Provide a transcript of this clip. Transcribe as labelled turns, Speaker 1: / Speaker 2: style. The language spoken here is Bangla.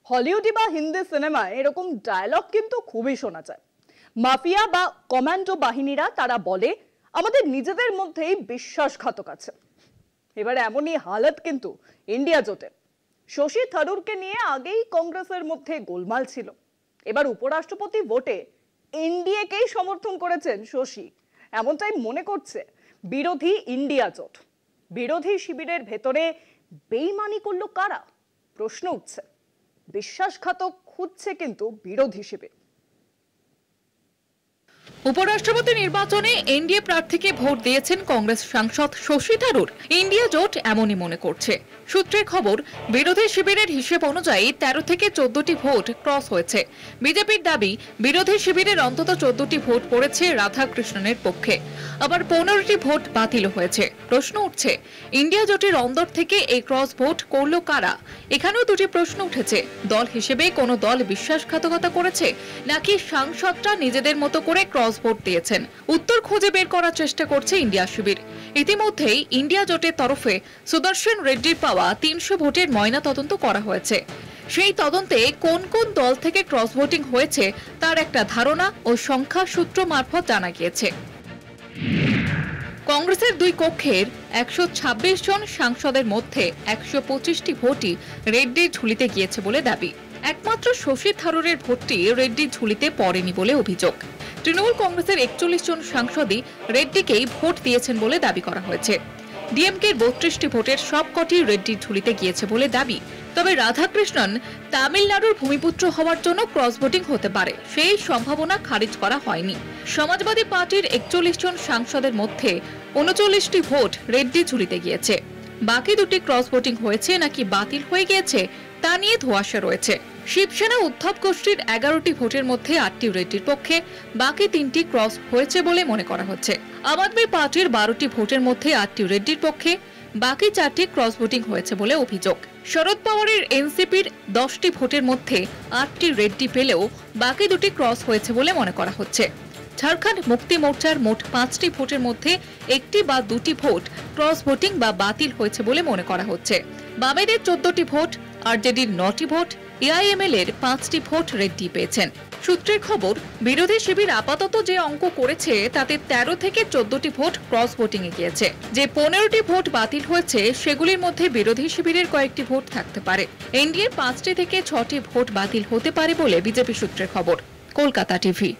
Speaker 1: হলিউডে বা হিন্দি সিনেমায় এরকম ডায়লগ কিন্তু খুবই শোনা যায়। মাফিয়া বা কমান্ডো বাহিনীরা তারা বলে আমাদের নিজেদের মধ্যেই বিশ্বাসঘাতক আছে। এবারে এমনই হালত কিন্তু ইন্ডিয়া জোটে। শশী থারুরকে নিয়ে আগেই কংগ্রেসের মধ্যে গোলমাল ছিল। এবার উপরাষ্ট্রপতি ভোটে এনডিএকেই সমর্থন করেছেন শশী, এমনটাই মনে করছে বিরোধী ইন্ডিয়া জোট। বিরোধী শিবিরের ভেতরে বেইমানি করলো কারা, প্রশ্ন উঠছে। বিশ্বাসঘাতক খুঁজছে কিন্তু বিরোধী শিবির।
Speaker 2: উপরাষ্ট্রপতি নির্বাচনে এনডিএ প্রার্থীকে ভোট দিয়েছেন কংগ্রেস সাংসদ শশী থারুর। ইন্ডিয়া জোট এমনই মনে করছে। সূত্রের খবর, বিরোধী শিবিরের হিসেব অনুযায়ী 13 থেকে 14টি ভোট ক্রস হয়েছে। বিজেপির দাবি, বিরোধী শিবিরের অন্তত 14টি ভোট পড়েছে রাধাকৃষ্ণনের পক্ষে, আবার 15টি ভোট বাতিল হয়েছে। প্রশ্ন উঠছে, ইন্ডিয়া জোটের অন্দর থেকে এই ক্রস ভোট করলো কারা? এখানেও দুটি প্রশ্ন উঠেছে। দল হিসেবে কোনো দল বিশ্বাসঘাতকতা করেছে, নাকি সাংসদরা নিজেদের মতো করে ক্রস ভোট দিয়েছেন? উত্তর খুঁজে বের করার চেষ্টা করছে ইন্ডিয়া শিবির। ইতিমধ্যেই ইন্ডিয়া জোটের তরফে সুদর্শন রেড্ডির পাওয়া 300 ভোটের ময়না তদন্ত করা হয়েছে। সেই তদন্তে কোন কোন দল থেকে ক্রস ভোটিং হয়েছে তার একটা ধারণা ও সংখ্যা সূত্র মারফত জানা গিয়েছে। কংগ্রেসের দুই কক্ষের 126 জন সাংসদের মধ্যে 125টি ভোটই রেড্ডির ঝুলিতে গিয়েছে বলে দাবি। একমাত্র শশী থারুরের ভোটটি রেড্ডির ঝুলিতে পড়েনি বলে অভিযোগ। তৃণমূল কংগ্রেসের 41 জন সাংসদই রেড্ডিকেই ভোট দিয়েছেন বলে দাবি করা হয়েছে। ডিএমকের 32টি ভোটের সবকটি রেড্ডির ঝুলিতে গিয়েছে বলে দাবি। তবে রাধাকৃষ্ণন তামিলনাড়ুর ভূমিপুত্র হওয়ার জন্য ক্রস ভোটিং হতে পারে, সেই সম্ভাবনা খারিজ করা হয়নি। সমাজবাদী পার্টির 41 জন সাংসদের মধ্যে 39টি ভোট রেড্ডির ঝুলিতে গিয়েছে। বাকি দুটি ক্রস ভোটিং হয়েছে নাকি বাতিল হয়ে গিয়েছে তা নিয়ে ধোঁয়াশা রয়েছে। শিবসেনা উদ্ধব গোষ্ঠীর 11টি ভোটের মধ্যে 8টি রেড্ডির পক্ষে, বাকি 3টি ক্রস হয়েছে বলে মনে করা হচ্ছে। আম আদমি পার্টির 12টি ভোটের মধ্যে 8টি রেড্ডির পক্ষে, বাকি 4টি ক্রস ভোটিং হয়েছে বলে অভিযোগ। শরদ পাওয়ারের এনসিপির 10টি ভোটের মধ্যে 8টি রেড্ডি পেলেও বাকি দুটি ক্রস হয়েছে বলে মনে করা হচ্ছে। ঝাড়খণ্ড মুক্তি মোর্চার মোট 5টি ভোটের মধ্যে 1টি বা 2টি ভোট ক্রস ভোটিং বা বাতিল হয়েছে বলে মনে করা হচ্ছে। বামেদের 14টি ভোট, আরজেডির 9টি ভোট, এআইএমএল এর 5টি ভোট রেড্ডি পেয়েছেন। সূত্রের খবর, বিরোধী শিবির আপাতত যে অঙ্ক করেছে তাতে 13 থেকে 14টি ভোট ক্রস ভোটিং এ গিয়েছে। যে 15টি ভোট বাতিল হয়েছে সেগুলির মধ্যে বিরোধী শিবিরের কয়েকটি ভোট থাকতে পারে। এনডিএর 5টি থেকে 6টি ভোট বাতিল হতে পারে বলে বিজেপি সূত্রের খবর। কলকাতা টিভি।